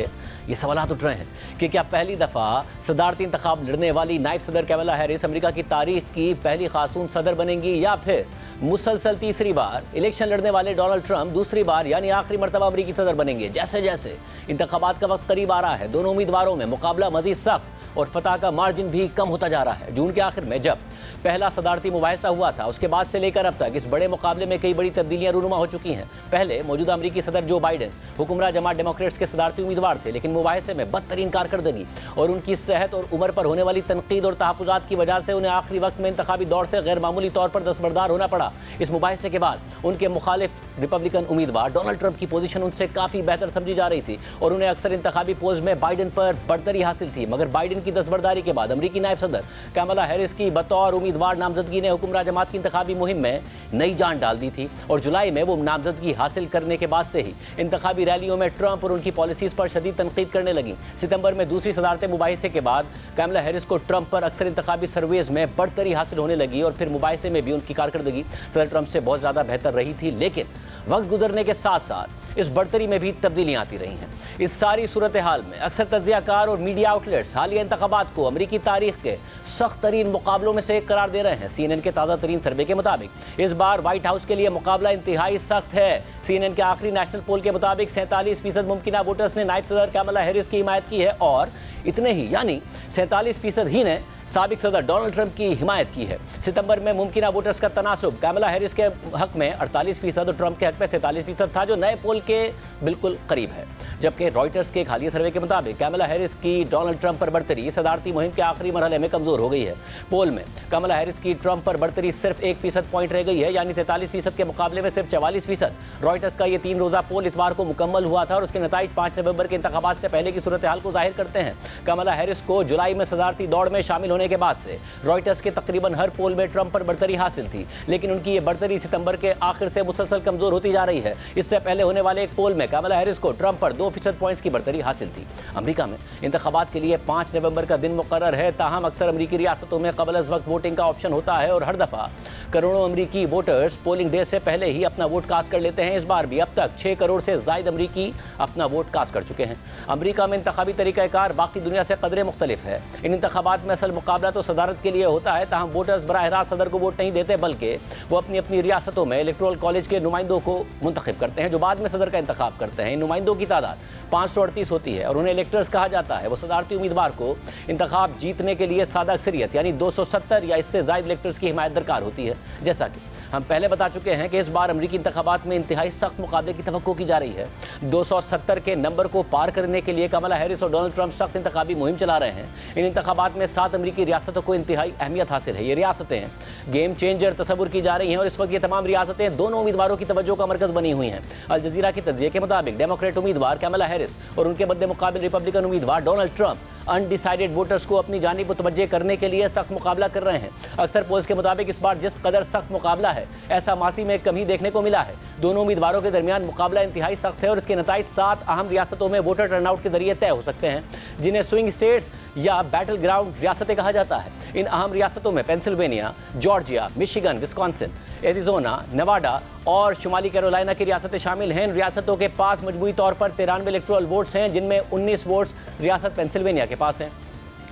ये सवाल उठ रहे हैं कि क्या पहली दफा सदारती इंतखाब लड़ने वाली नायब सदर कैमला हैरिस अमरीका की तारीख की पहली खातून सदर बनेंगी, या फिर मुसलसल तीसरी बार इलेक्शन लड़ने वाले डोनाल्ड ट्रंप दूसरी बार यानी आखिरी मरतबा अमरीकी सदर बनेंगे। जैसे जैसे इंतखाबात का वक्त करीब आ रहा है, दोनों उम्मीदवारों में मुकाबला मजीद सख्त और फतह का मार्जिन भी कम होता जा रहा है। जून के आखिर में जब पहला सदारती मुबाहिसा हुआ था, उसके बाद से लेकर अब तक इस बड़े मुकाबले में कई बड़ी तब्दीलियां रूनुमा हो चुकी हैं। पहले मौजूदा अमरीकी सदर जो बाइडेन हुक्मरान जमात डेमोक्रेट्स के सदारती उम्मीदवार थे, लेकिन मुबाहिसे में बदतरीन कारकर्दगी और उनकी सेहत और उम्र पर होने वाली तनकीद और तहफ़्फ़ुज़ात की वजह से उन्हें आखिरी वक्त में इंतखाबी दौर से गैर मामूली तौर पर दस्तबरदार होना पड़ा। इस मुबाहिसे के बाद उनके मुखालिफ रिपब्लिकन उम्मीदवार डोनाल्ड ट्रंप की पोजीशन उनसे काफ़ी बेहतर समझी जा रही थी और उन्हें अक्सर इंतखाबी पोज में बाइडेन पर बढ़तरी हासिल थी। मगर बाइडेन की दस्तबरदारी के बाद अमरीकी नायब सदर कैमला हैरिस की बतौर उम्मीदवार नामजदगी ने हुक्मरान जमात की इंतखाबी मुहिम में नई जान डाल दी थी और जुलाई में वो नामजदगी हासिल करने के बाद से ही इंतखाबी रैलियों में ट्रंप और उनकी पॉलिसीज पर शदीद तनकीद करने लगी। सितंबर में दूसरी सदारती मुबाहिसे के बाद कैमला हैरिस को ट्रंप पर अक्सर इंतखाबी सर्वेज में बढ़तरी हासिल होने लगी और फिर मुबाहिसे में भी उनकी कारकर्दगी सदर ट्रंप से बहुत ज़्यादा बेहतर रही थी। लेकिन वक्त गुजरने के साथ साथ इस बढ़तरी में भी तब्दीलियां आती रही हैं। इस सारी सूरत हाल में अक्सर तज्जियाकार और मीडिया आउटलेट्स हालिया इंतखाबात को अमरीकी तारीख के सख्त तरीन मुकाबलों में से एक करार दे रहे हैं। CNN के ताज़ा तरीन सर्वे के मुताबिक इस बार व्हाइट हाउस के लिए मुकाबला इंतहाई सख्त है। CNN के आखिरी नेशनल पोल के मुताबिक 47% मुमकिन वोटर्स ने नायब सदर कैमला हैरिस की हिमायत की है और इतने ही यानी 47% ही ने साबिक सदर डोनाल्ड ट्रंप की हिमायत की है। सितंबर में मुमकिन वोटर्स का तनासुब कैमला हैरिस के हक में 48% और ट्रंप के हक में 47% था, जो नए पोल के बिल्कुल करीब है। जबकि रॉयटर्स के एक हालिया सर्वे के मुताबिक कैमला हैरिस की डोनाल्ड ट्रंप पर बढ़तरी सदारती मुहिम के आखिरी मरहले में कमजोर हो गई है। पोल में कैमला हैरिस की ट्रंप पर बढ़तरी सिर्फ 1% पॉइंट रह गई है, यानी 43% के मुकाबले में सिर्फ 44%। रॉयटर्स का ये 3 रोजा पोल इतवार को मुकम्मल हुआ था और उसके नतीजे 5 नवंबर के इंतखाबात से पहले की सूरत हाल को जाहिर करते हैं। कैमला हैरिस को जुलाई में सदारती दौड़ में शामिल होने के बाद से रॉयटर्स के तकरीबन हर पोल में ट्रंप पर बढ़तरी हासिल थी, लेकिन उनकी ये बढ़तरी सितंबर के आखिर से मुसलसल कमजोर होती जा रही है। इससे पहले होने वाले एक पोल में कैमला हैरिस को ट्रंप पर 2% पॉइंट्स की बढ़तरी हासिल थी। अमेरिका में इंतखाबात के लिए 5 नवंबर का दिन मुकर्रर है, ताहम अक्सर अमरीकी रियासतों में क़ब्ल अज़ वक्त वोटिंग का ऑप्शन होता है और हर दफ़ा करोड़ों अमरीकी वोटर्स पोलिंग डे से पहले ही अपना वोट कास्ट कर लेते हैं। इस बार भी अब तक 6 करोड़ से ज़ायद अमरीकी अपना वोट कास्ट कर चुके हैं। अमरीका में इंतखाबी तरीक़ाकार बाकी दुनिया से कदरे मुख्तलिफ है। इन इंतखाबात में असल मुकाबला तो सदारत के लिए होता है, ताहम वोटर्स बराह रास्त सदर को वोट नहीं देते, बल्कि वो अपनी अपनी रियासतों में इलेक्टोरल कॉलेज के नुमाइंदों को मुंतखब करते हैं, जो बाद में सदर का इंतखाब करते हैं। इन नुमाइंदों की तादाद 538 होती है और उन्हें इलेक्टर्स कहा जाता है। वो सदारती उम्मीदवार को इंतखाब जीतने के लिए सादा अक्सरियत यानी 270 या इससे ज़ायद इलेक्टर्स की हिमायत दरकार होती है। जैसा कि हम पहले बता चुके हैं कि इस बार अमरीकी इंतखाबात में इंतहाई सख्त मुकाबले की तवक्को की जा रही है। 270 के नंबर को पार करने के लिए कमला हैरिस और डोनाल्ड ट्रंप सख्त इंतखाबी मुहिम चला रहे हैं। इन इंतखाबात में 7 अमरीकी रियासतों को इंतहाई अहमियत हासिल है। ये रियासतें गेम चेंजर तस्वुर की जा रही हैं और इस वक्त ये तमाम रियासतें दोनों उम्मीदवारों की तवज्जो का मरकज़ बनी हुई हैं। अल जज़ीरा की तज्ज़िये के मुताबिक डेमोक्रेट उम्मीदवार कमला हैरिस और उनके मद्दे मुकाबिल रिपब्लिकन उम्मीदवार डोनाल्ड ट्रंप अनडिसाइडेड वोटर्स को अपनी जानिब मुतवज्जे करने के लिए सख्त मुकाबला कर रहे हैं। अक्सर पोल्स के मुताबिक इस बार जिस कदर सख्त मुकाबला है, ऐसा मासी में कम ही देखने को मिला है। दोनों उम्मीदवारों के दरमियान मुकाबला इंतहाई सख्त है और इसके नताइज 7 अहम रियासतों में वोटर टर्नआउट के जरिए तय हो सकते हैं, जिन्हें स्विंग स्टेट्स या बैटल ग्राउंड रियासतें कहा जाता है। इन अहम रियासतों में Pennsylvania, Georgia, Michigan, Wisconsin, Arizona, Nevada और शुमाली कैरोलिना की रियासतें शामिल हैं। इन रियासतों के पास मजमूई तौर पर 93 इलेक्टोरल वोट्स हैं, जिनमें 19 वोट्स रियासत पेंसिल्वेनिया के पास हैं,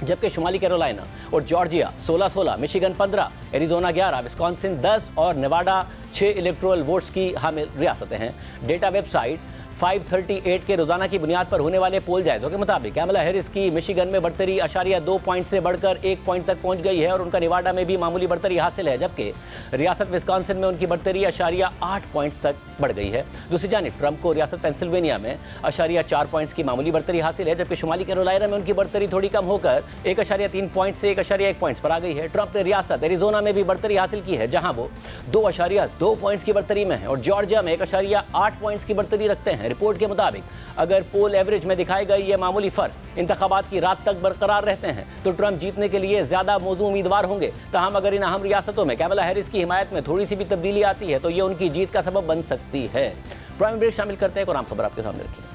जबकि शुमाली कैरोलिना और जॉर्जिया 16-16, मिशिगन 15, एरिजोना 11, विस्कॉन्सिन 10 और नेवाडा 6 इलेक्टोरल वोट्स की हामिल रियासतें हैं। डेटा वेबसाइट 538 के रोजाना की बुनियाद पर होने वाले पोल जायजों के मुताबिक कमला हैरिस की मिशिगन में बढ़तरी 0.2 पॉइंट से बढ़कर 1 पॉइंट तक पहुंच गई है और उनका नेवाडा में भी मामूली बढ़तरी हासिल है, जबकि रियासत विस्कॉन्सिन में उनकी बढ़तरी 0.8 पॉइंट्स तक बढ़ गई है। दूसरी जानिब ट्रंप को रियासत पेंसिल्वेनिया में 0.4 पॉइंट्स की मामूली बढ़तरी हासिल है, जबकि शुमाली कैरोलिना में उनकी बढ़तरी थोड़ी कम होकर 1.3 पॉइंट से 1.1 पॉइंट्स पर आ गई है। ट्रंप ने रियासत एरिजोना में भी बढ़तरी हासिल की है, जहां वो 2.2 पॉइंट्स की बढ़तरी में है और जॉर्जिया में 1.8 पॉइंट्स की बढ़तरी रखते हैं। रिपोर्ट के मुताबिक अगर पोल एवरेज में दिखाए गए ये मामूली फर्क इंतखाबात की रात तक बरकरार रहते हैं तो ट्रंप जीतने के लिए ज्यादा मौजूद उम्मीदवार होंगे। ताहम अगर इन अहम रियासतों में कमला हैरिस की हिमायत में थोड़ी सी भी तब्दीली आती है तो ये उनकी जीत का सबब बन सकती है। प्राइम ब्रेक शामिल करते हैं, और आम खबर आपके सामने रखिए।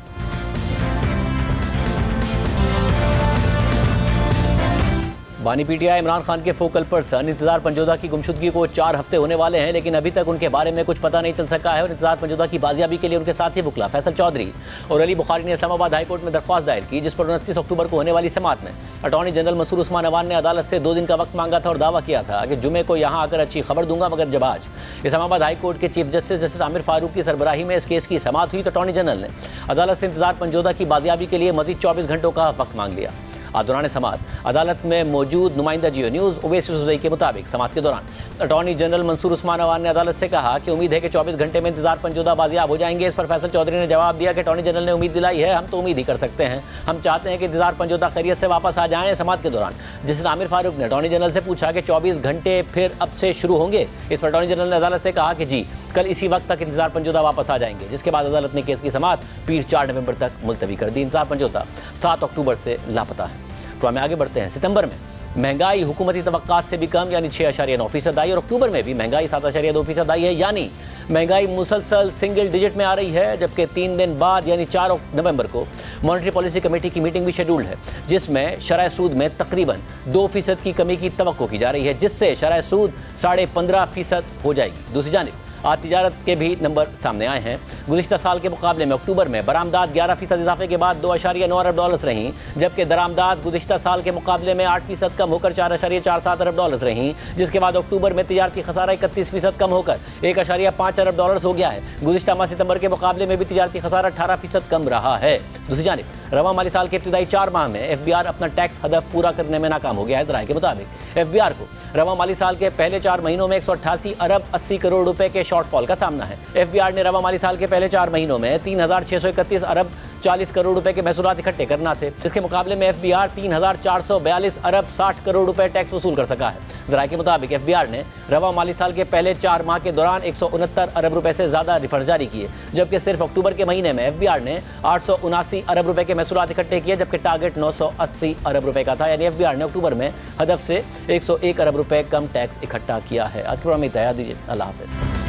बानी पीटीआई इमरान खान के फोकल पर्सन इंतजार पंजोदा की गुमशुदगी को 4 हफ्ते होने वाले हैं, लेकिन अभी तक उनके बारे में कुछ पता नहीं चल सका है और इंतजार पंजोदा की बाजियाबी के लिए उनके साथी वकील फैसल चौधरी और अली बुखारी ने इस्लामाबाद हाईकोर्ट में दरख्वास्त दायर की, जिस पर 29 अक्टूबर को होने वाली समाअत में अटॉर्नी जनरल मसूद उस्मान अवान ने अदालत से 2 दिन का वक्त मांगा था और दावा किया था कि जुमे को यहाँ आकर अच्छी खबर दूंगा। मगर जब आज इस्लामाबाद हाईकोर्ट के चीफ जस्टिस आमिर फारूक की सरबराही में इस केस की समाअत हुई तो अटॉर्नी जनरल ने अदालत से इंतजार पंजोदा की बाजियाबी के लिए मजीद 24 घंटों का वक्त मांग लिया। दौरान समाअत अदालत में मौजूद नुमाइंदा जियो न्यूज़ उवैस यूसुफ़ज़ई के मुताबिक समाअत के दौरान अटॉर्नी जनरल मंसूर उस्मान अवान ने अदालत से कहा कि उम्मीद है कि 24 घंटे में इंतजार पंजोदा बाजियाब हो जाएंगे। इस पर फैसल चौधरी ने जवाब दिया कि अटॉर्नी जनरल ने उम्मीद दिलाई है, हम तो उम्मीद ही कर सकते हैं, हम चाहते हैं कि इंतजार पंजोदा खैरियत से वापस आ जाएं। समाअत के दौरान जस्टिस आमिर फारूक ने अटॉर्नी जनरल से पूछा कि 24 घंटे फिर अब से शुरू होंगे। इस पर अटॉर्नी जनरल ने अदालत से कहा कि जी, कल इसी वक्त तक इंतजार पंजोदा वापस आ जाएंगे, जिसके बाद अदालत ने केस की समाअत पीर 4 नवंबर तक मुलतवी कर दी। इंतजार पंजोदा 7 अक्टूबर से लापता है। तो में आगे बढ़ते हैं। सितंबर में महंगाई हुकूमती तवक्कात से भी कम यानी 6.9% आई और अक्टूबर में भी महंगाई 7.2% आई है, यानी महंगाई मुसलसल सिंगल डिजिट में आ रही है। जबकि 3 दिन बाद यानी 4 नवंबर को मॉनेटरी पॉलिसी कमेटी की मीटिंग भी शेड्यूल्ड है, जिसमें शरह सूद में तकरीबन 2% की कमी की तवक्को की जा रही है, जिससे शरह सूद 15.5% हो जाएगी। दूसरी जानिब तिजारत के भी नंबर सामने आए हैं। गुज़िश्ता साल के मुकाबले में अक्टूबर में बरामदात 11% इजाफे के बाद 2.9 अरब डॉलर्स रहीं, जबकि दरामदात गुज़िश्ता साल के मुकाबले में 8% कम होकर 4.47 अरब डॉलर्स रहीं, जिसके बाद अक्टूबर में तिजारती खसारा 31% कम होकर 1.5 अरब डॉलर्स हो गया है। गुज़िश्ता माह सितंबर के मुकाबले में भी तिजारती खसारा 18% कम रहा है। दूसरी जानिब रवा माली साल के इब्तिदाई 4 माह में FBR अपना टैक्स हदफ पूरा करने में नाकाम हो गया है। ज़राए के मुताबिक FBR को रवा माली साल के पहले 4 महीनों में 188 अरब 80 करोड़ रुपए के शॉर्टफॉल का सामना है। FBR ने रवा माली साल के पहले 4 महीनों में 3,631 अरब 40 करोड़ रुपए के महसूलात इकट्ठे करना थे। इसके मुकाबले में FBR 3,442 अरब 60 करोड़ रुपए टैक्स वसूल कर सका है। ज़राए के मुताबिक FBR ने रवा माली साल के पहले 4 माह के दौरान 169 अरब रुपए से ज़्यादा रिफंड जारी किए, जबकि सिर्फ अक्टूबर के महीने में FBR ने 879 अरब रुपए के महसूलात इकट्ठे किए, जबकि टारगेट 980 अरब रुपए का था। यानी FBR ने अक्टूबर में हदफ से 101 अरब रुपए कम टैक्स इकट्ठा किया है। आज के प्रोग्राम में इतना दीजिए। अल्लाह हाफ़िज़।